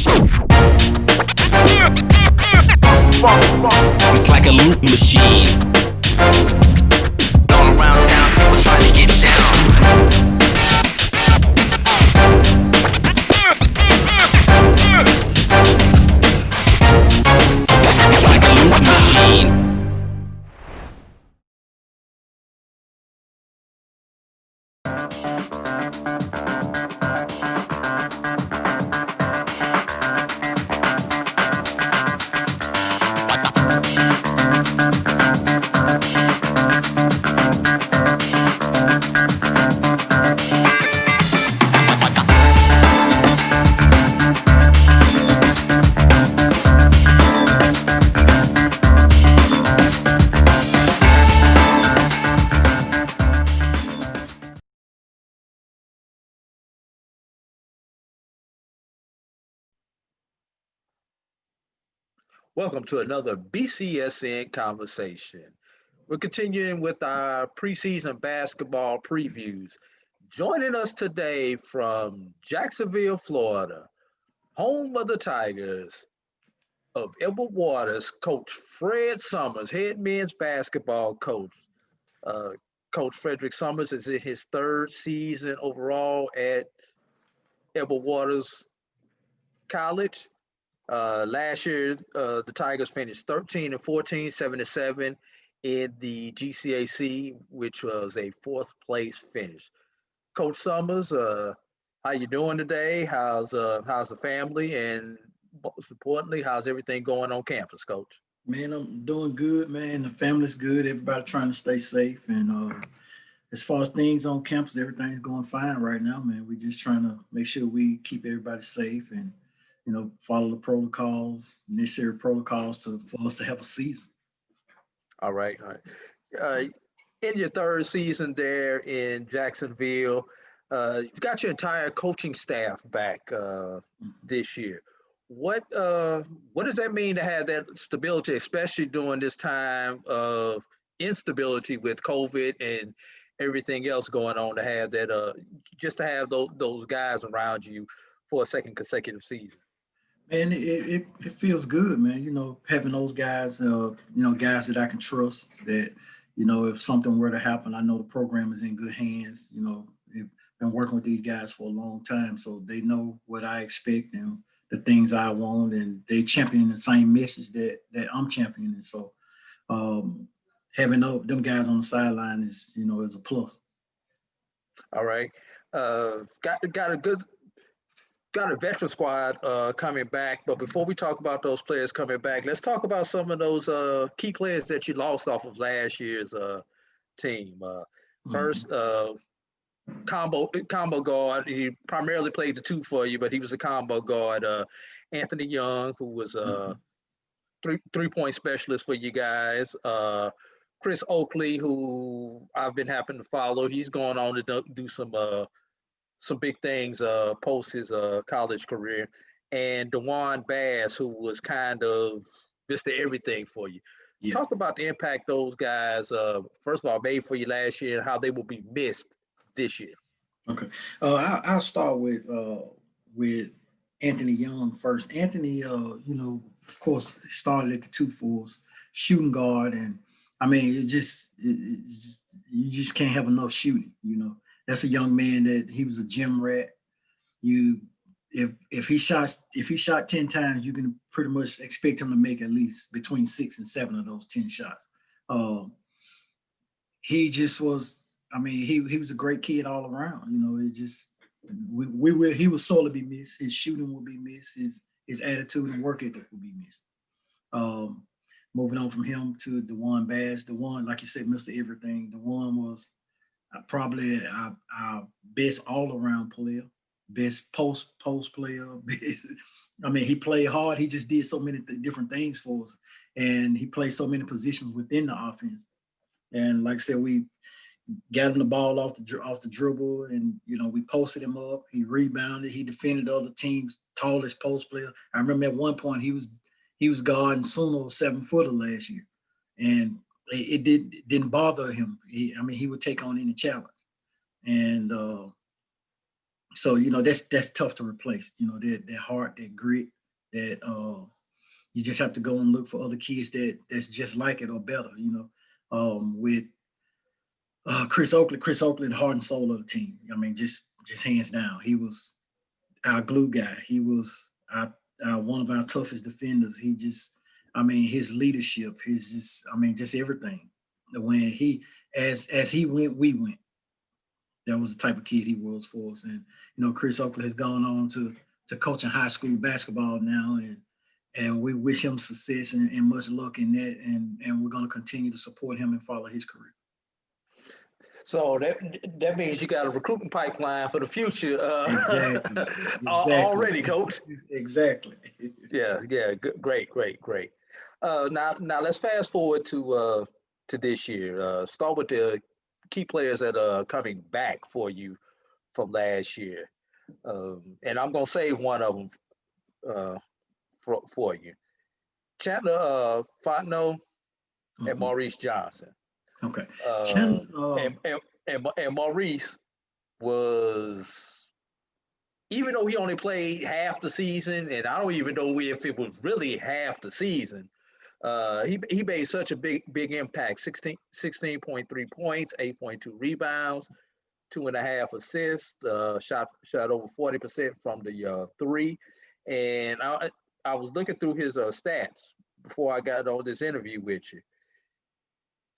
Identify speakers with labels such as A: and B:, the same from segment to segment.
A: It's like a loop machine. All around town, people trying to get down. It's like a loop machine.
B: Welcome to another BCSN conversation. We're continuing with our preseason basketball previews. Joining us today from Jacksonville, Florida, home of the Tigers of Edward Waters, Coach Fred Summers, head men's basketball coach. Uh, coach Fredrick Summers is in his third season overall at Edward Waters College. Last year, the Tigers finished 13 and 14, 7-7 in the GCAC, which was a fourth place finish. Coach Summers, how you doing today? How's the family, and most importantly, how's everything going on campus, Coach?
C: Man, I'm doing good, man. The family's good. Everybody trying to stay safe, and as far as things on campus, everything's going fine right now, man. We're just trying to make sure we keep everybody safe and follow the protocols, necessary protocols for us to have a season.
B: All right. In your third season there in Jacksonville, you've got your entire coaching staff back this year. What does that mean to have that stability, especially during this time of instability with COVID and everything else going on? To have that, just to have those guys around you for a second consecutive season.
C: Man, it feels good, man. Having those guys, guys that I can trust. That if something were to happen, I know the program is in good hands. I've been working with these guys for a long time, so they know what I expect and the things I want, and they champion the same message that I'm championing. So having them guys on the sideline is a plus.
B: All right, got a veteran squad coming back, but before we talk about those players coming back, let's talk about some of those key players that you lost off of last year's team. First, combo guard. He primarily played the two for you, but he was a combo guard. Anthony Young, who was a three-point specialist for you guys. Chris OAKLEY, who I've been happening to follow. He's going on to do some big things post his college career, and DeJuan Bass, who was kind of Mr. Everything for you. Yeah. Talk about the impact those guys, first of all, made for you last year and how they will be missed this year.
C: Okay. I'll start with Anthony Young first. Anthony, of course, started at the 2-4s, shooting guard, and I mean, you just can't have enough shooting, That's a young man that he was a gym rat. If he shot 10 times, you can pretty much expect him to make at least between 6 and 7 of those 10 shots. He just was. I mean, he was a great kid all around. It just he will sorely be missed. His shooting will be missed. His attitude and work ethic will be missed. Moving on from him to DeJuan Bass. DeJuan, like you said, Mr. Everything. DeJuan was probably our best all-around player, best post player. He played hard. He just did so many different things for us, and he played so many positions within the offense. And like I said, we got him the ball off the dribble, and we posted him up. He rebounded. He defended the other team's tallest post player. I remember at one point he was guarding Suno 7-footer last year, and it didn't bother him. He would take on any challenge, and So, you know, that's tough to replace. You know, that heart, that grit, that you just have to go and look for other kids that's just like it or better. You know, with Chris Oakley, the heart and soul of the team. I mean, just hands down, he was our glue guy. He was one of our toughest defenders. He just, I mean, his leadership, his just, I mean, just everything. When he, as he went, we went. That was the type of kid he was for us. And you know, Chris Oakley has gone on to coaching high school basketball now, and we wish him success and much luck in that. And we're going to continue to support him and follow his career.
B: So that means you got a recruiting pipeline for the future.
C: Exactly.
B: Already, Coach.
C: Exactly.
B: Yeah. Great. Now let's fast forward to this year. Start with the key players that are coming back for you from last year, and I'm gonna save one of them for you. Chandler, FOINTNO, and Maurice Johnson.
C: Okay.
B: And Maurice was, even though he only played half the season, and I don't even know if it was really half the season, he made such a big impact. 16.3 points, 8.2 rebounds, 2.5 assists, shot over 40% from the three. And I was looking through his stats before I got on this interview with you.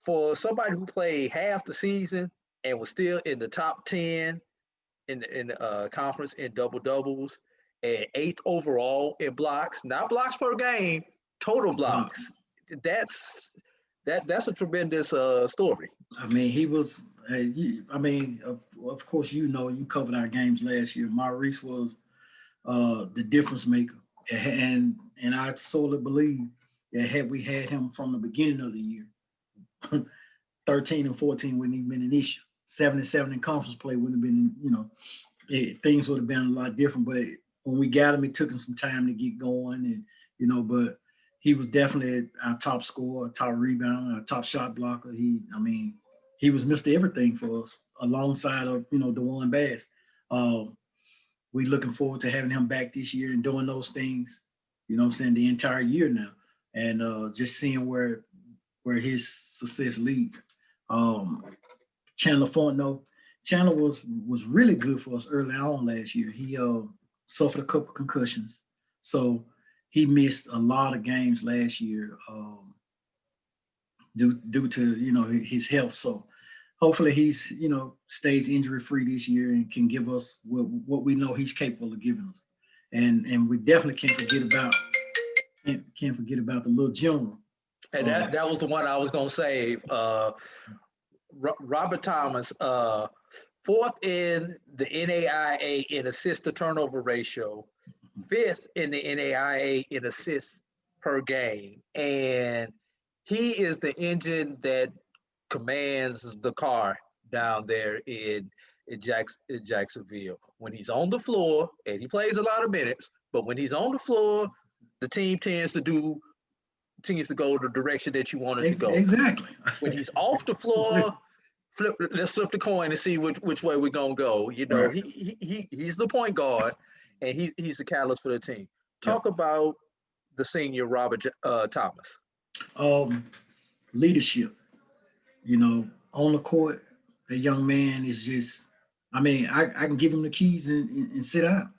B: For somebody who played half the season and was still in the top 10 in the conference in double-doubles, and 8th overall in blocks, not blocks per game, total blocks. That's a tremendous story.
C: I mean, he was. Of course, you know, you covered our games last year. Maurice was the difference maker, and I solely believe that had we had him from the beginning of the year, 13 and 14 wouldn't even been an issue. 7-7 in conference play wouldn't have been, you know, things would have been a lot different. But when we got him, it took him some time to get going, and you know, but he was definitely our top scorer, top rebounder, our top shot blocker. He was Mr. Everything for us, alongside of, you know, DeJuan Bass. We looking forward to having him back this year and doing those things, you know what I'm saying, the entire year now, and just seeing where his success leads. Chandler FOINTNO. Chandler was really good for us early on last year. He suffered a couple concussions, so he missed a lot of games last year due to, you know, his health. So hopefully he's, you know, stays injury free this year and can give us what we know he's capable of giving us. And we definitely can't forget about the little general.
B: And that was the one I was gonna save. Robert Thomas, 4th in the NAIA in assist to turnover ratio, 5th in the NAIA in assists per game, and he is the engine that commands the car down there in Jacksonville. When he's on the floor, and he plays a lot of minutes, but when he's on the floor, the team tends to go the direction that you want it to go.
C: Exactly.
B: When he's off the floor, let's flip the coin and see which way we're gonna go. You know, right. He's the point guard, and he's the catalyst for the team. Talk about the senior Robert Thomas.
C: Leadership. You know, on the court, that young man is just, I mean, I can give him the keys and sit down.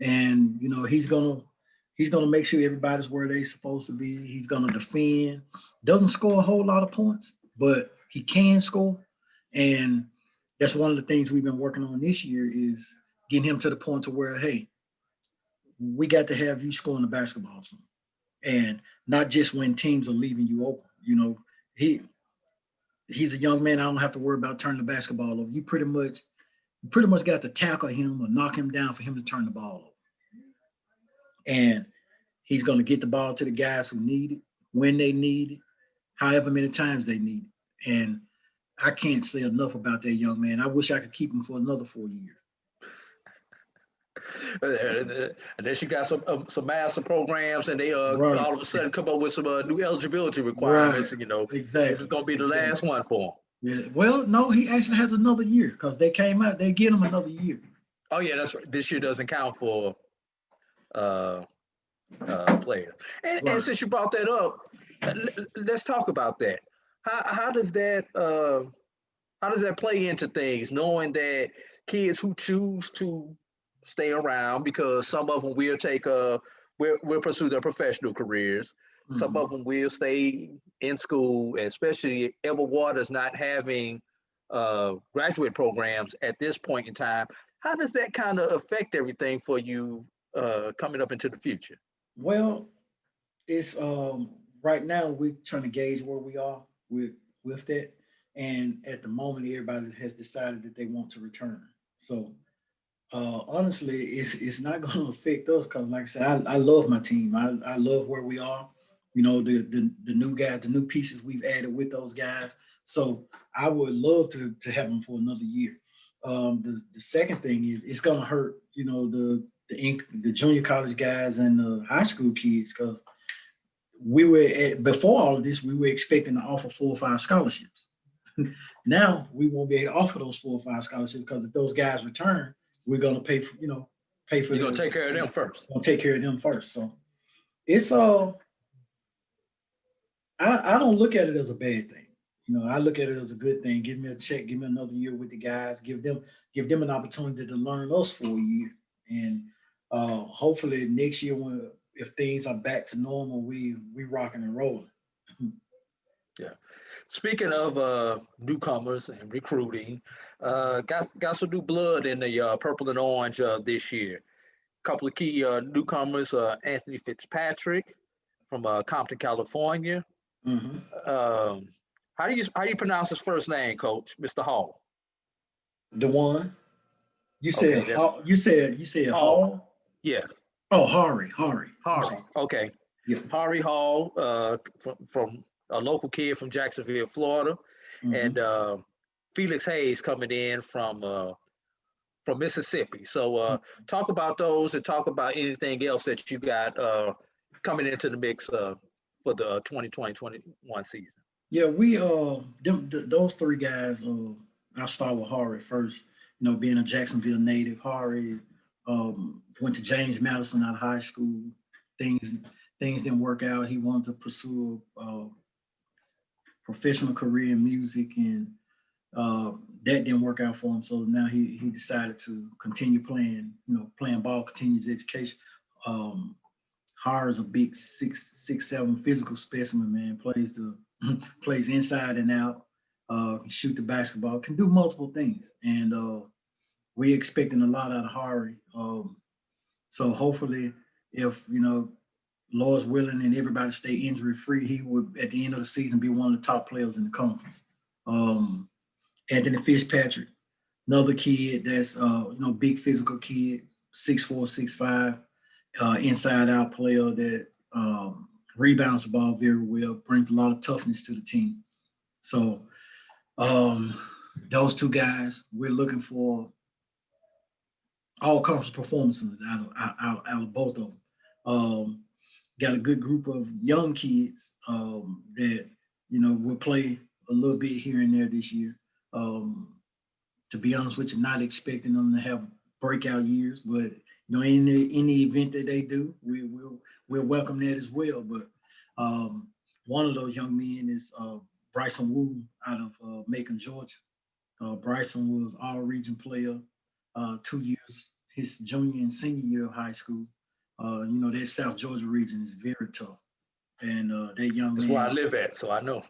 C: And, you know, he's gonna make sure everybody's where they're supposed to be. He's gonna defend. Doesn't score a whole lot of points, but he can score. And that's one of the things we've been working on this year, is getting him to the point to where, hey, we got to have you scoring the basketball soon. And not just when teams are leaving you open. You know, he's a young man. I don't have to worry about turning the basketball over. You pretty much got to tackle him or knock him down for him to turn the ball over. And he's going to get the ball to the guys who need it, when they need it, however many times they need it. And I can't say enough about that young man. I wish I could keep him for another 4 years.
B: And then she got some master programs, and they all of a sudden come up with some new eligibility requirements. Right. You know, exactly. This is going to be the last one for him.
C: Yeah. Well, no, he actually has another year, because they came out. They get him another year.
B: Oh yeah, that's right. This year doesn't count for uh, players. And
C: Right.
B: since you brought that up, let's talk about that. How does that how does that play into things, knowing that kids who choose to stay around because some of them will take will pursue their professional careers, some
C: Mhm.
B: of them will stay in school, and especially Edward Waters not having graduate programs at this point in time. How does that kind of affect everything for you coming up into the future?
C: Well, it's right now we're trying to gauge where we are with that, and at the moment, everybody has decided that they want to return. So honestly, it's not going to affect us because, like I said, I love my team. I love where we are. You know, the new guys, the new pieces we've added with those guys. So I would love to have them for another year. The second thing is it's going to hurt. You know, the junior college guys and the high school kids because before all of this we were expecting to offer 4 or 5 scholarships. Now we won't be able to offer those 4 or 5 scholarships because if those guys return, we're gonna pay for pay for
B: You're
C: their
B: gonna take care of them first.
C: gonna take care of them first. So it's I don't look at it as a bad thing. You know, I look at it as a good thing. Give me a check, give me another year with the guys, give them an opportunity to learn us for a year. And hopefully next year when if things are back to normal, we rocking and rolling.
B: Yeah. Speaking of newcomers and recruiting, got some new blood in the purple and orange this year. Couple of key newcomers: Anthony Fitzpatrick from Compton, California.
C: Mhm.
B: Um, how do you pronounce his first name, Coach? Mr. Hall.
C: The one you said
B: Okay, that's
C: Hall, you said
B: Hall.
C: Hall.
B: Yeah,
C: Oh, Hari. I'm
B: Hari.
C: sorry.
B: Okay,
C: Yeah.
B: Hari Hall from a local kid from Jacksonville, Florida, and
C: Hmm.
B: Felix Hayes coming in from Mississippi. So talk about those and talk about anything else that you got coming into the mix for the 2020-21 season.
C: Yeah, we those 3 guys. I'll start with Hari first. You know, being a Jacksonville native, Hari went to James Madison out of high school. Things things didn't work out. He wanted to pursue a professional career in music, and that didn't work out for him. So now he decided to continue playing. You know, playing ball, continue his education. Um, Har is a big 6'7" physical specimen, man. Plays the plays inside and out, can shoot the basketball, can do multiple things. And we're expecting a lot out of Hari. So hopefully, if Lord's willing and everybody stay injury free, he would at the end of the season be one of the top players in the conference. Um, Anthony Fitzpatrick, another kid that's big physical kid, 6'4", 6'5", inside out player that rebounds the ball very well, brings a lot of toughness to the team. So um, those 2 guys, we're looking for all conference performances out of both of them. Got a good group of young kids that will play a little bit here and there this year. Um, to be honest with you, not expecting them to have breakout years, but in the event that they do, we'll welcome that as well. But one of those young men is Bryson Wu out of Macon, Georgia. Bryson was all-region player 2 years, his junior and senior year of high school. That South Georgia region is very tough, and that young
B: That's where I
C: man,
B: live at, so I know.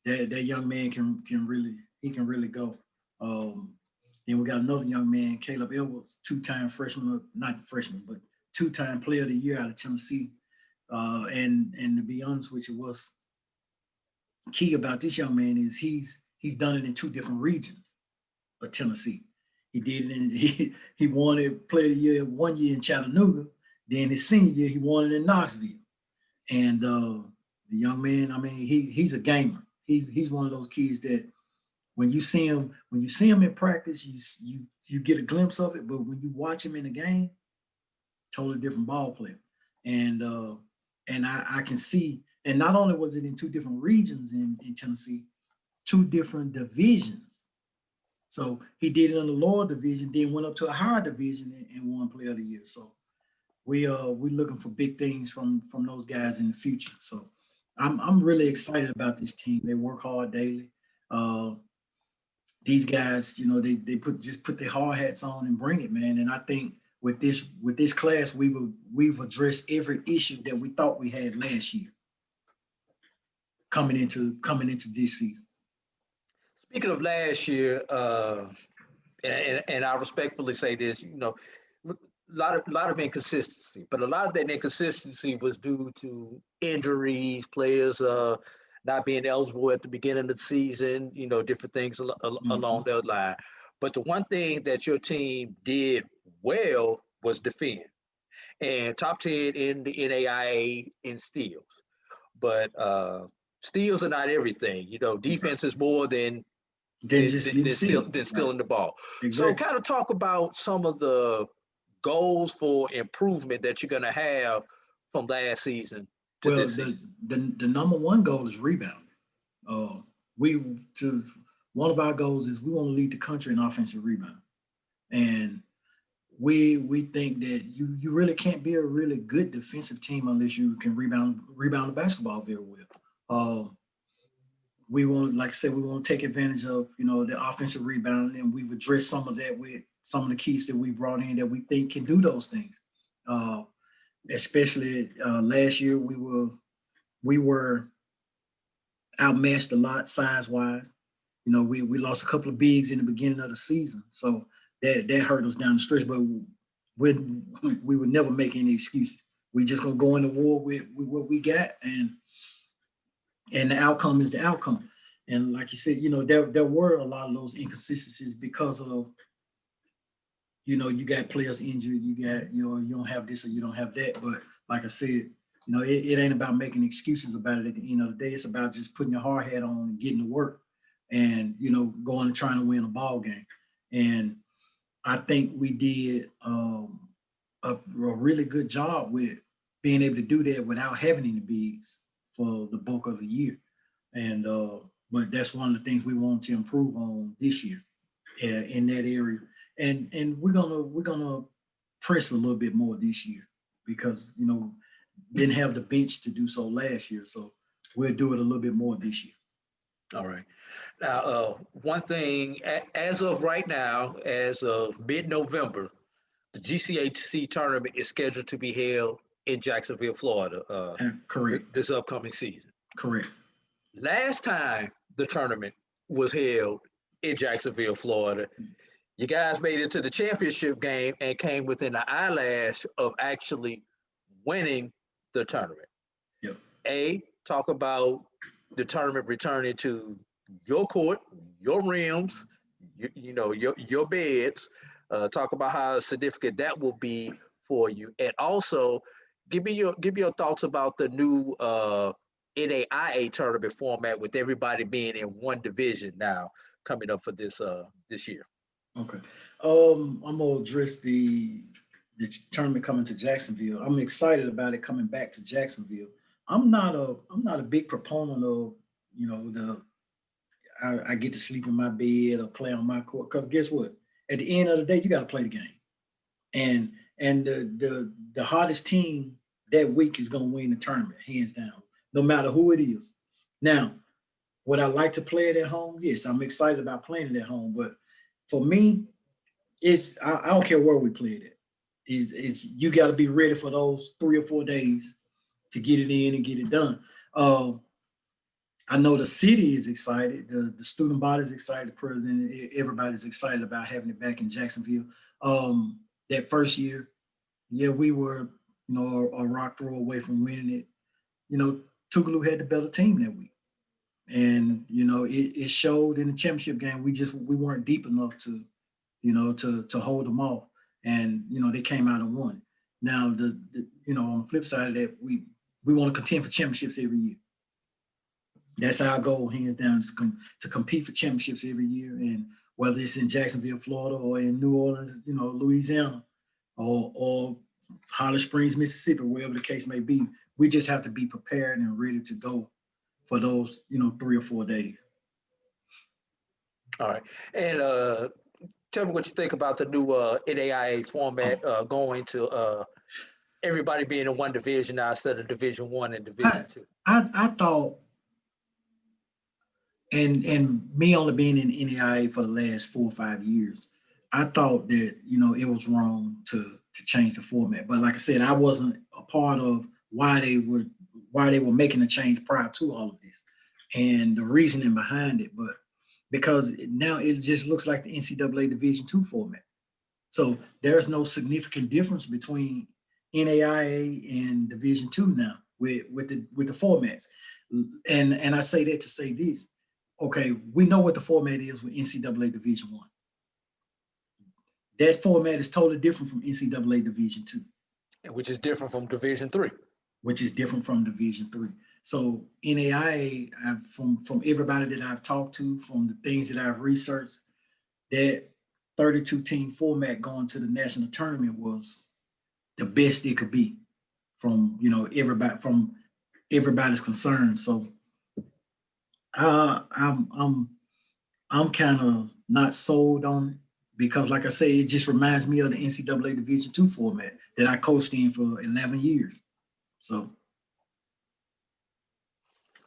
C: yeah, that young man can really go. Um, then we got another young man, Caleb Edwards, 2-time freshman, not freshman, but 2-time player of the year out of Tennessee. And to be honest with you, what's key about this young man is he's done it in 2 different regions of Tennessee. He did it in he won it player of the year 1 year in Chattanooga. Then his senior year, he won it in Knoxville. And the young man, I mean, he's a gamer. He's one of those kids that when you see him in practice, you get a glimpse of it, but when you watch him in the game, totally different ball player. And I can see, and not only was it in 2 different regions in Tennessee, 2 different divisions. So he did it in the lower division, then went up to a higher division and won Player of the Year. So we're looking for big things from those guys in the future. So I'm really excited about this team. They work hard daily. These guys, you know, they put their hard hats on and bring it, man. And I think with this class, we've addressed every issue that we thought we had last year coming into this season.
B: Speaking of last year, and I respectfully say this, you know, a lot of inconsistency, but a lot of that inconsistency was due to injuries, players not being eligible at the beginning of the season, you know, different things along that line. But the one thing that your team did well was defend, and top 10 in the NAIA in steals. But steals are not everything. You know, defense is more than stealing the ball. Exactly. So kind of talk about some of the goals for improvement that you're going to have from last season to this season.
C: The number one goal is rebounding. One of our goals is we want to lead the country in offensive rebound. And we think that you really can't be a really good defensive team unless you can rebound the basketball very well. We want, like I said, we want to take advantage of, you know, the offensive rebound, and we've addressed some of that with some of the keys that we brought in that we think can do those things. Especially last year, we were outmatched a lot size-wise. You know, we lost a couple of bigs in the beginning of the season, so that hurt us down the stretch. But we would never make any excuses. We just gonna go into war with what we got, and the outcome is the outcome. And like you said, you know, there were a lot of those inconsistencies because of, you know, you got players injured, you don't have this or you don't have that. But like I said, you know, it ain't about making excuses about it at the end of the day. It's about just putting your hard hat on and getting to work and, you know, going and trying to win a ball game. And I think we did a really good job with being able to do that without having any bigs for the bulk of the year. And but that's one of the things we want to improve on this year in that area. And we're gonna press a little bit more this year because, you know, didn't have the bench to do so last year. So we'll do it a little bit more this year.
B: All right. Now, one thing, as of right now, as of mid-November, the GCAC tournament is scheduled to be held in Jacksonville, Florida.
C: Correct.
B: This upcoming season.
C: Correct.
B: Last time the tournament was held in Jacksonville, Florida, you guys made it to the championship game and came within an eyelash of actually winning the tournament.
C: Yep.
B: Talk about the tournament returning to your court, your rims, you know, your beds. Talk about how significant that will be for you, and also give me your thoughts about the new NAIA tournament format with everybody being in one division now coming up for this year.
C: Okay. I'm gonna address the tournament coming to Jacksonville. I'm excited about it coming back to Jacksonville. I'm not a big proponent of, you know, I get to sleep in my bed or play on my court, because guess what? At the end of the day, you got to play the game, and the hardest team that week is going to win the tournament, hands down, no matter who it is. Now, would I like to play it at home? Yes, I'm excited about playing it at home, but for me, I don't care where we play it at. It's you got to be ready for those 3 or 4 days to get it in and get it done. I know the city is excited, the student body is excited, the president, everybody's excited about having it back in Jacksonville. That first year, yeah, we were, you know, a rock throw away from winning it. You know, Tougaloo had the better team that week. And, you know, it showed in the championship game. We weren't deep enough to, you know, to hold them off. And, you know, they came out and won. Now, you know, on the flip side of that, we want to contend for championships every year. That's our goal, hands down, is to compete for championships every year. And whether it's in Jacksonville, Florida, or in New Orleans, you know, Louisiana, or Holly Springs, Mississippi, wherever the case may be, we just have to be prepared and ready to go for those, you know, 3 or 4 days.
B: All right. And tell me what you think about the new NAIA format going to everybody being in one division now instead of Division One and Division Two.
C: I thought, and me only being in NAIA for the last 4 or 5 years, I thought that it was wrong to change the format. But like I said, I wasn't a part of why they were making the change prior to all of this, and the reasoning behind it. But because now it just looks like the NCAA Division II format, so there's no significant difference between NAIA and Division II now with the formats. And I say that to say this. Okay, we know what the format is with NCAA Division I. That format is totally different from NCAA Division II.
B: Which is different from Division III.
C: Which is different from Division III. So NAIA, from everybody that I've talked to, from the things that I've researched, that 32-team format going to the national tournament was the best it could be from everybody's concern. So I'm kind of not sold on it because, like I say, it just reminds me of the NCAA Division II format that I coached in for 11 years. So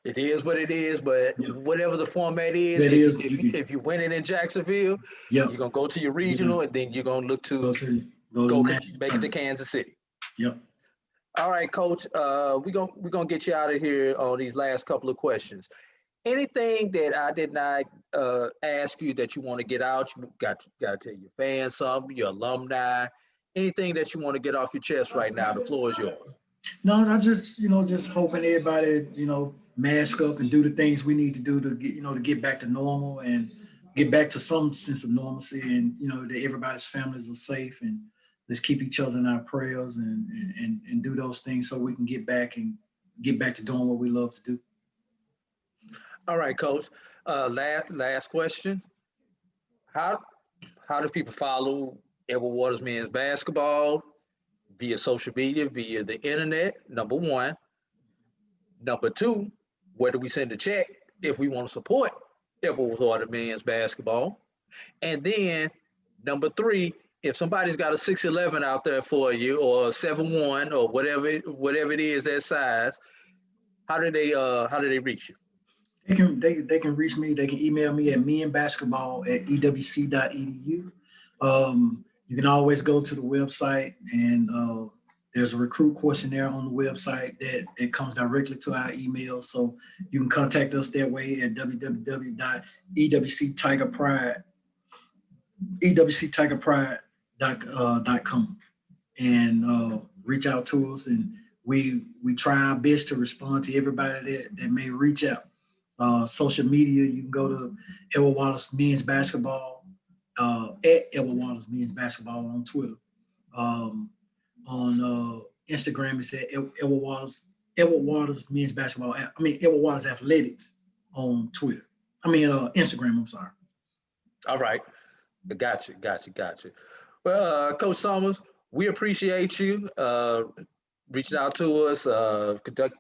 B: it is what it is, but whatever the format is, if you win it in Jacksonville, you're gonna go to your regional, and then you're gonna look to go make it to Kansas City.
C: Yep.
B: All right, Coach. We're gonna get you out of here on these last couple of questions. Anything that I did not ask you that you want to get out? You got to tell your fans something, your alumni, anything that you want to get off your chest right now. The floor is yours.
C: No, I just just hoping everybody mask up and do the things we need to do to get to get back to normal and get back to some sense of normalcy, and that everybody's families are safe, and let's keep each other in our prayers and do those things so we can get back to doing what we love to do.
B: All right, Coach. Last question. How do people follow Edward Waters men's basketball? Via social media, via the internet, number one. Number two, where do we send a check if we want to support Edward Waters men's basketball? And then number three, if somebody's got a 6'11" out there for you, or a 7'1", or whatever it is that size, how do they reach you?
C: They can reach me. They can email me at menbasketball@ewc.edu. You can always go to the website, and there's a recruit questionnaire on the website that comes directly to our email. So you can contact us that way at ewctigerpride.com and reach out to us. And we try our best to respond to everybody that may reach out. Social media, you can go to Edward Waters Men's Basketball, at Edward Waters Men's Basketball on Twitter. On Instagram, it's at Edward Waters Men's Basketball. Edward Waters Athletics on Twitter. Instagram, I'm sorry. All
B: right. Gotcha. Well, Coach Summers, we appreciate you reaching out to us,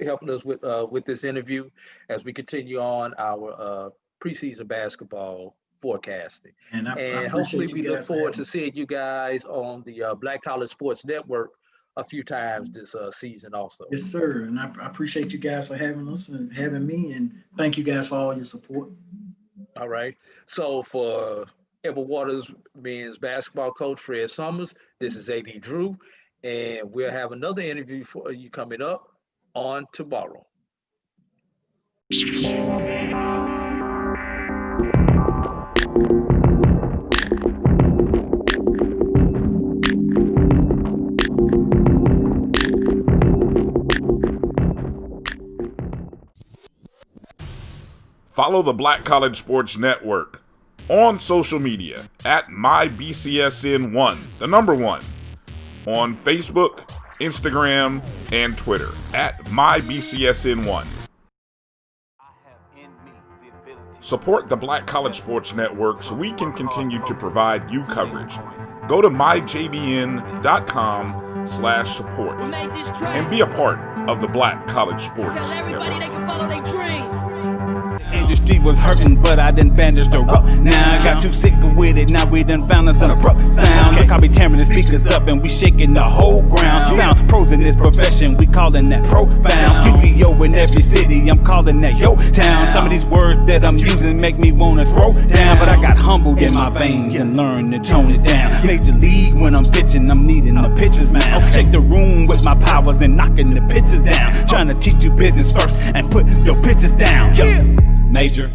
B: helping us with this interview as we continue on our preseason basketball forecasting. And hopefully we look forward to seeing you guys on the Black College Sports Network a few times this season also.
C: Yes, sir. And I appreciate you guys for having us and having me, and thank you guys for all your support.
B: All right. So for Edward Waters men's basketball coach Fred Summers, this is AD Drew, and we'll have another interview for you coming up on tomorrow.
D: Follow the Black College Sports Network on social media at MyBCSN1, the number 1, on Facebook, Instagram, and Twitter at MyBCSN1. Support the Black College Sports Network so we can continue to provide you coverage. Go to myjbn.com/support and be a part of the Black College Sports Network.
A: And
E: knew the street was hurting, but I done bandaged her up. Now I got too sick with it, now we done found us an abrupt sound. Look, I be tearing the speakers up and we shaking the whole ground. Found pros in this profession, we calling that profound. Studio in every city, I'm calling that yo town. Some of these words that I'm using make me wanna throw down, but I got humbled in my veins and learned to tone it down. Major league when I'm pitching, I'm needing the pitches, man. Shake the room with my powers and knocking the pitches down. Trying to teach you business first and put your pitches down. Major.